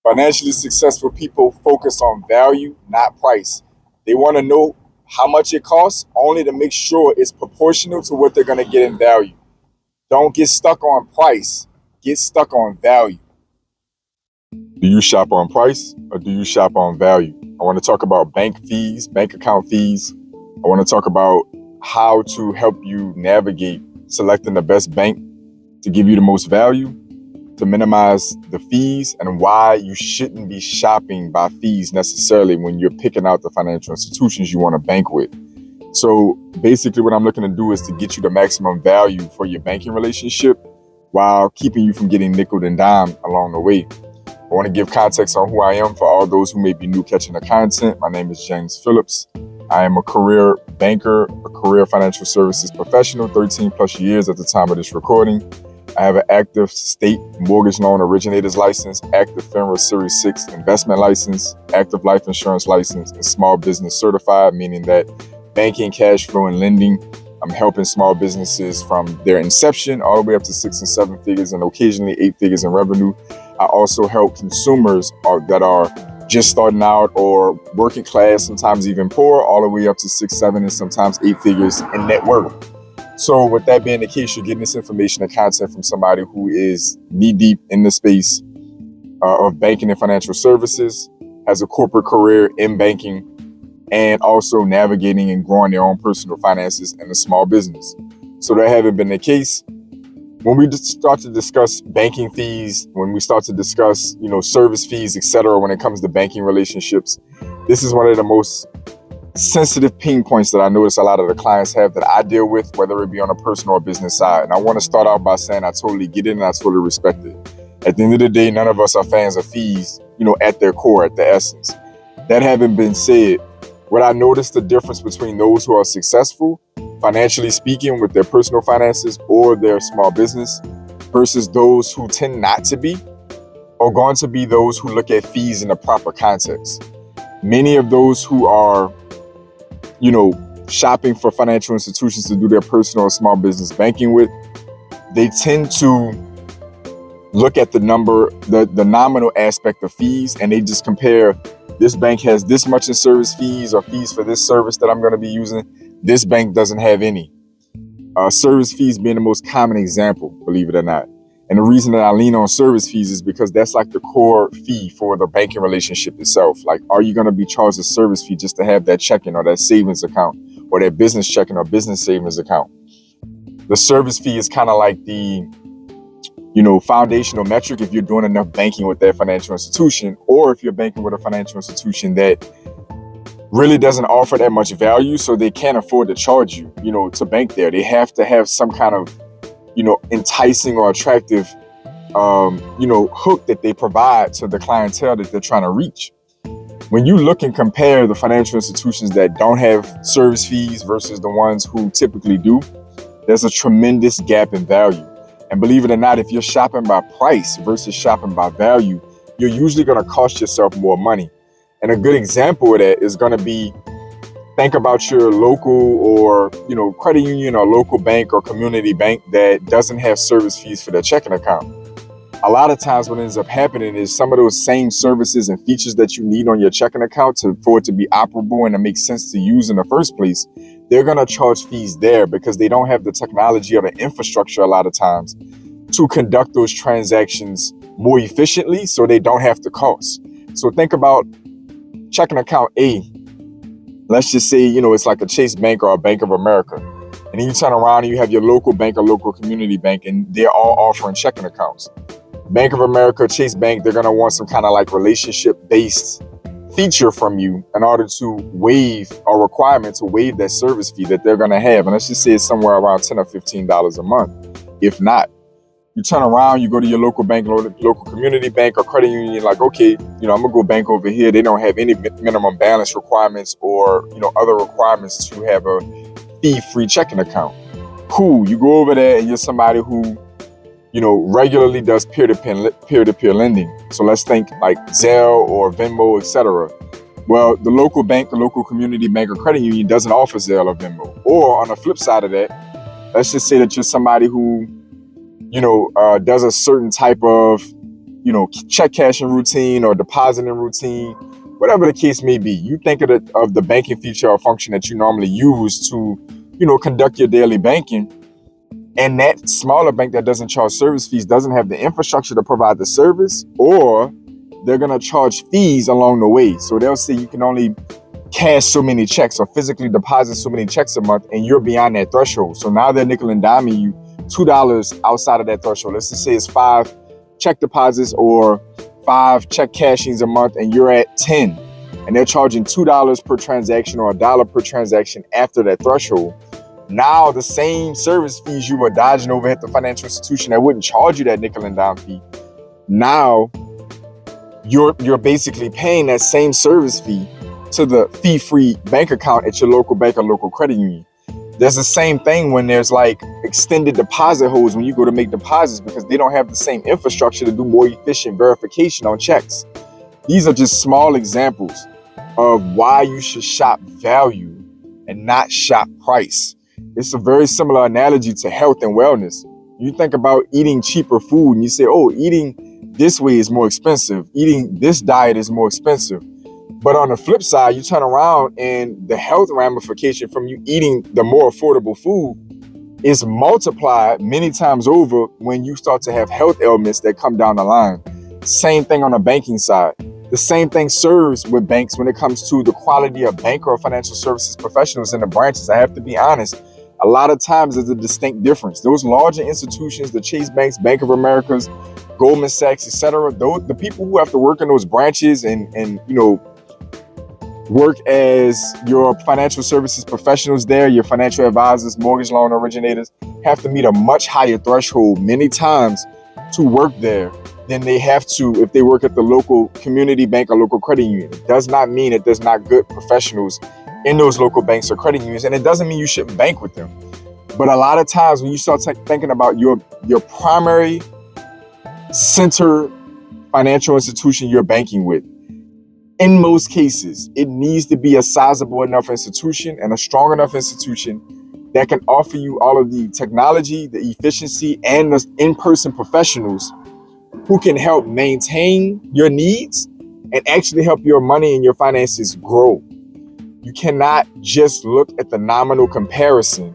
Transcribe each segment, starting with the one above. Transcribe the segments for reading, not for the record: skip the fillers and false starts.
Financially successful people focus on value, not price. They want to know how much it costs, only to make sure it's proportional to what they're going to get in value. Don't get stuck on price, get stuck on value. Do you shop on price or do you shop on value? I want to talk about bank fees, bank account fees. I want to talk about how to help you navigate selecting the best bank to give you the most value, to minimize the fees, and why you shouldn't be shopping by fees necessarily when you're picking out the financial institutions you want to bank with. So basically what I'm looking to do is to get you the maximum value for your banking relationship while keeping you from getting nickel and dime along the way. I want to give context on who I am for all those who may be new catching the content. My name is James Phillips. I am a career banker, a career financial services professional, 13 plus years at the time of this recording. I have an active state mortgage loan originator's license, active FINRA Series 6 investment license, active life insurance license, and small business certified, meaning that banking, cash flow, and lending, I'm helping small businesses from their inception all the way up to 6 and 7 figures and occasionally 8 figures in revenue. I also help consumers that are just starting out or working class, sometimes even poor, all the way up to 6, 7, and sometimes 8 figures in net worth. So with that being the case, you're getting this information and content from somebody who is knee deep in the space of banking and financial services, has a corporate career in banking, and also navigating and growing their own personal finances in a small business. So that having been the case, when we start to discuss banking fees, when we start to discuss, service fees, etc., when it comes to banking relationships, this is one of the most sensitive pain points that I notice a lot of the clients have that I deal with, whether it be on a personal or business side. And I want to start out by saying I totally get it and I totally respect it. At the end of the day, none of us are fans of fees, at their core, at the essence. That having been said, what I noticed the difference between those who are successful, financially speaking, with their personal finances or their small business versus those who tend not to be, are going to be those who look at fees in the proper context. Many of those who are shopping for financial institutions to do their personal or small business banking with, they tend to look at the number, the nominal aspect of fees, and they just compare, this bank has this much in service fees or fees for this service that I'm going to be using. This bank doesn't have any. Service fees being the most common example, believe it or not. And the reason that I lean on service fees is because that's like the core fee for the banking relationship itself. Like, are you going to be charged a service fee just to have that checking or that savings account or that business checking or business savings account? The service fee is kind of like the, foundational metric if you're doing enough banking with that financial institution, or if you're banking with a financial institution that really doesn't offer that much value, so they can't afford to charge you, to bank there. They have to have some kind of enticing or attractive, hook that they provide to the clientele that they're trying to reach. When you look and compare the financial institutions that don't have service fees versus the ones who typically do, there's a tremendous gap in value. And believe it or not, if you're shopping by price versus shopping by value, you're usually going to cost yourself more money. And a good example of that is going to be, think about your local or, credit union or local bank or community bank that doesn't have service fees for their checking account. A lot of times what ends up happening is some of those same services and features that you need on your checking account for it to be operable and to make sense to use in the first place, they're going to charge fees there because they don't have the technology or the infrastructure a lot of times to conduct those transactions more efficiently so they don't have to cost. So think about checking account A. Let's just say, it's like a Chase Bank or a Bank of America. And then you turn around and you have your local bank or local community bank, and they're all offering checking accounts. Bank of America, Chase Bank, they're going to want some kind of like relationship-based feature from you in order to waive or requirement to waive that service fee that they're going to have. And let's just say it's somewhere around $10 or $15 a month, if not. You turn around, you go to your local bank, local community bank or credit union, like, okay, I'm going to go bank over here. They don't have any minimum balance requirements or, other requirements to have a fee-free checking account. Cool. You go over there and you're somebody who, regularly does peer-to-peer lending. So let's think like Zelle or Venmo, etc. Well, the local bank, the local community bank or credit union doesn't offer Zelle or Venmo. Or on the flip side of that, let's just say that you're somebody who, does a certain type of check cashing routine or depositing routine, whatever the case may be. You think of the banking feature or function that you normally use to, conduct your daily banking. And that smaller bank that doesn't charge service fees doesn't have the infrastructure to provide the service, or they're going to charge fees along the way. So they'll say you can only cash so many checks or physically deposit so many checks a month, and you're beyond that threshold. So now they're nickel and diming you $2 outside of that threshold. Let's just say it's 5 check deposits or 5 check cashings a month, and you're at 10, and they're charging $2 per transaction or $1 per transaction after that threshold. Now the same service fees you were dodging over at the financial institution that wouldn't charge you that nickel and dime fee, now you're basically paying that same service fee to the fee-free bank account at your local bank or local credit union. There's the same thing when there's like extended deposit holds when you go to make deposits, because they don't have the same infrastructure to do more efficient verification on checks. These are just small examples of why you should shop value and not shop price. It's a very similar analogy to health and wellness. You think about eating cheaper food and you say, oh, eating this way is more expensive. Eating this diet is more expensive. But on the flip side, you turn around and the health ramification from you eating the more affordable food is multiplied many times over when you start to have health ailments that come down the line. Same thing on the banking side. The same thing serves with banks when it comes to the quality of bank or financial services professionals in the branches. I have to be honest. A lot of times there's a distinct difference. Those larger institutions, the Chase Banks, Bank of Americas, Goldman Sachs, etc., the people who have to work in those branches and work as your financial services professionals there, your financial advisors, mortgage loan originators, have to meet a much higher threshold many times to work there than they have to if they work at the local community bank or local credit union. It does not mean that there's not good professionals in those local banks or credit unions, and it doesn't mean you shouldn't bank with them. But a lot of times when you start thinking about your primary center financial institution you're banking with, in most cases, it needs to be a sizable enough institution and a strong enough institution that can offer you all of the technology, the efficiency, and the in-person professionals who can help maintain your needs and actually help your money and your finances grow. You cannot just look at the nominal comparison.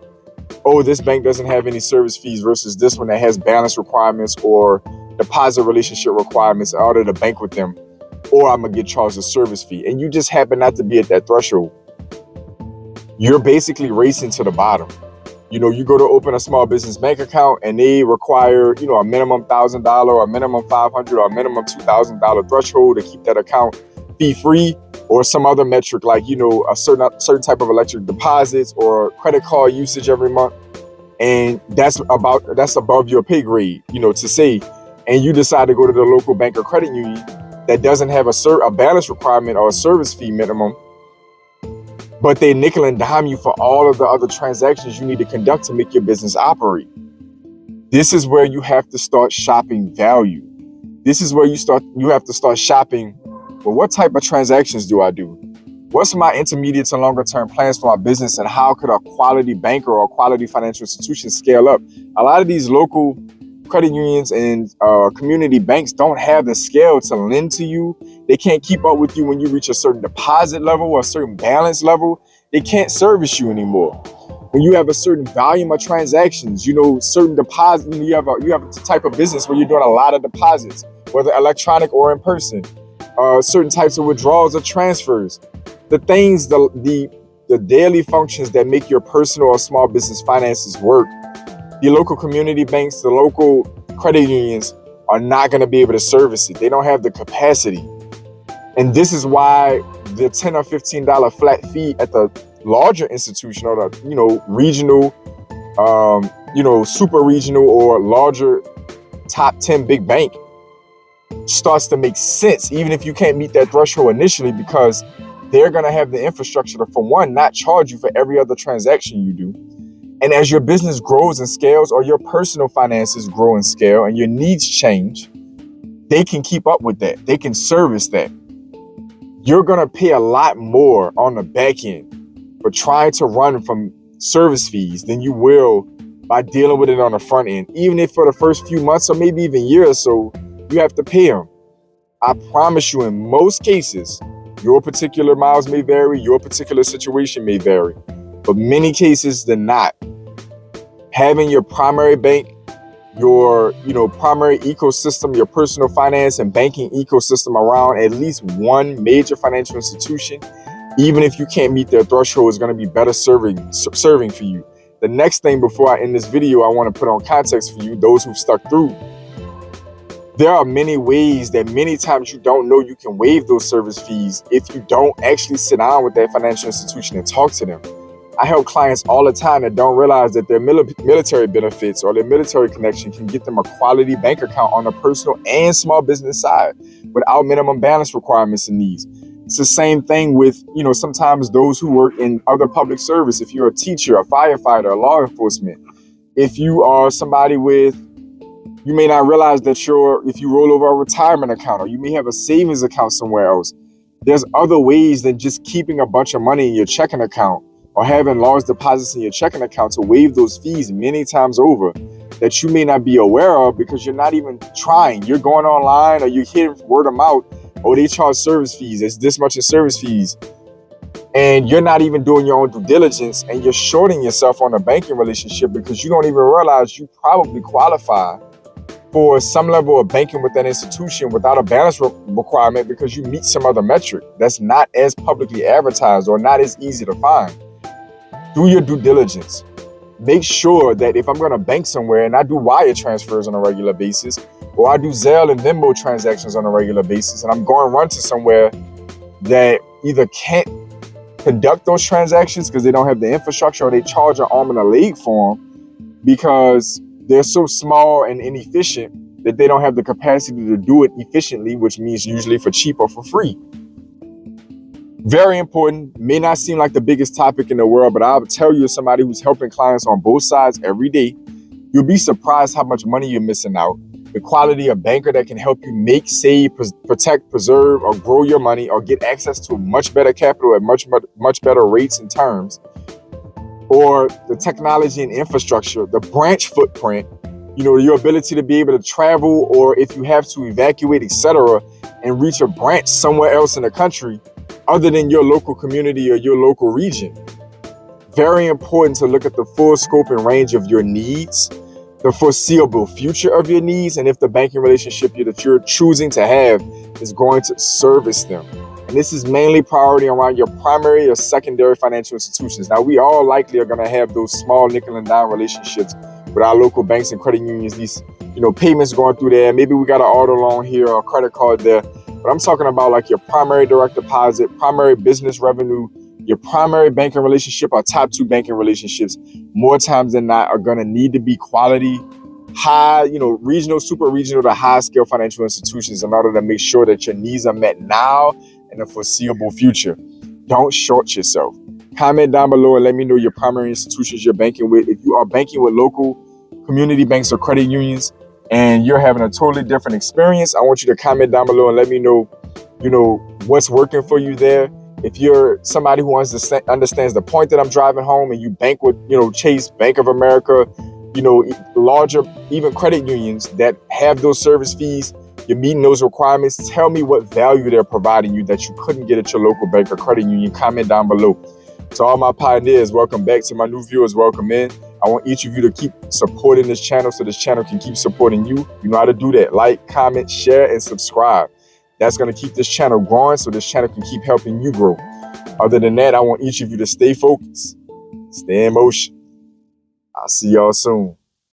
Oh, this bank doesn't have any service fees versus this one that has balance requirements or deposit relationship requirements in order to bank with them, or I'm going to get charged a service fee. And you just happen not to be at that threshold. You're basically racing to the bottom. You go to open a small business bank account and they require, a minimum $1,000 or a minimum $500 or a minimum $2,000 threshold to keep that account fee free, or some other metric like, a certain type of electric deposits or credit card usage every month. And that's above your pay grade, to say, and you decide to go to the local bank or credit union that doesn't have a balance requirement or a service fee minimum, but they nickel and dime you for all of the other transactions you need to conduct to make your business operate. This is where you have to start shopping value. This is where you have to start shopping, well, what type of transactions do I do? What's my intermediate to longer term plans for my business, and how could a quality banker or a quality financial institution scale up? A lot of these local credit unions and community banks don't have the scale to lend to you. They can't keep up with you when you reach a certain deposit level or a certain balance level. They can't service you anymore. When you have a certain volume of transactions, certain deposits, you have a type of business where you're doing a lot of deposits, whether electronic or in person, certain types of withdrawals or transfers. The things, the daily functions that make your personal or small business finances work, the local community banks, the local credit unions are not going to be able to service it. They don't have the capacity. And this is why the $10 or $15 flat fee at the larger institution or the, regional, super regional or larger top 10 big bank starts to make sense, even if you can't meet that threshold initially, because they're going to have the infrastructure to, for one, not charge you for every other transaction you do. And as your business grows and scales, or your personal finances grow and scale and your needs change, they can keep up with that. They can service that. You're going to pay a lot more on the back end for trying to run from service fees than you will by dealing with it on the front end. Even if for the first few months or maybe even years or so, you have to pay them. I promise you, in most cases, your particular miles may vary, your particular situation may vary, but many cases than not, having your primary bank, your primary ecosystem, your personal finance and banking ecosystem around at least one major financial institution, even if you can't meet their threshold, is going to be better serving for you. The next thing before I end this video, I want to put on context for you, those who've stuck through. There are many ways that many times you don't know you can waive those service fees if you don't actually sit down with that financial institution and talk to them. I help clients all the time that don't realize that their military benefits or their military connection can get them a quality bank account on the personal and small business side without minimum balance requirements and needs. It's the same thing with, sometimes those who work in other public service. If you're a teacher, a firefighter, a law enforcement, if you are somebody you may not realize that if you roll over a retirement account, or you may have a savings account somewhere else, there's other ways than just keeping a bunch of money in your checking account or having large deposits in your checking account to waive those fees many times over that you may not be aware of because you're not even trying. You're going online or you're hearing word of mouth, oh, they charge service fees. It's this much in service fees. And you're not even doing your own due diligence, and you're shorting yourself on a banking relationship because you don't even realize you probably qualify for some level of banking with that institution without a balance requirement because you meet some other metric that's not as publicly advertised or not as easy to find. Do your due diligence. Make sure that if I'm going to bank somewhere and I do wire transfers on a regular basis, or I do Zelle and Venmo transactions on a regular basis, and I'm going to run to somewhere that either can't conduct those transactions because they don't have the infrastructure, or they charge an arm and a leg for them because they're so small and inefficient that they don't have the capacity to do it efficiently, which means usually for cheap or for free. Very important. May not seem like the biggest topic in the world, but I'll tell you, as somebody who's helping clients on both sides every day, you'll be surprised how much money you're missing out. The quality of banker that can help you make, save, protect, preserve, or grow your money, or get access to much better capital at much better rates and terms, or the technology and infrastructure, the branch footprint, your ability to be able to travel, or if you have to evacuate, etc., and reach a branch somewhere else in the country other than your local community or your local region. Very important to look at the full scope and range of your needs, the foreseeable future of your needs, and if the banking relationship that you're choosing to have is going to service them. And this is mainly priority around your primary or secondary financial institutions. Now, we all likely are going to have those small nickel and dime relationships with our local banks and credit unions. These, payments going through there. Maybe we got an auto loan here or a credit card there. But I'm talking about like your primary direct deposit, primary business revenue, your primary banking relationship, or top two banking relationships, more times than not, are going to need to be quality, high, regional, super regional to high scale financial institutions in order to make sure that your needs are met now and the foreseeable future. Don't short yourself. Comment down below and let me know your primary institutions you're banking with. If you are banking with local community banks or credit unions and you're having a totally different experience, I want you to comment down below and let me know, what's working for you there. If you're somebody who understands the point that I'm driving home and you bank with, Chase, Bank of America, larger, even credit unions that have those service fees, you're meeting those requirements, tell me what value they're providing you that you couldn't get at your local bank or credit union. Comment down below. To all my pioneers, welcome back. To my new viewers, welcome in. I want each of you to keep supporting this channel so this channel can keep supporting you. You know how to do that. Like, comment, share, and subscribe. That's going to keep this channel growing so this channel can keep helping you grow. Other than that, I want each of you to stay focused, stay in motion. I'll see y'all soon.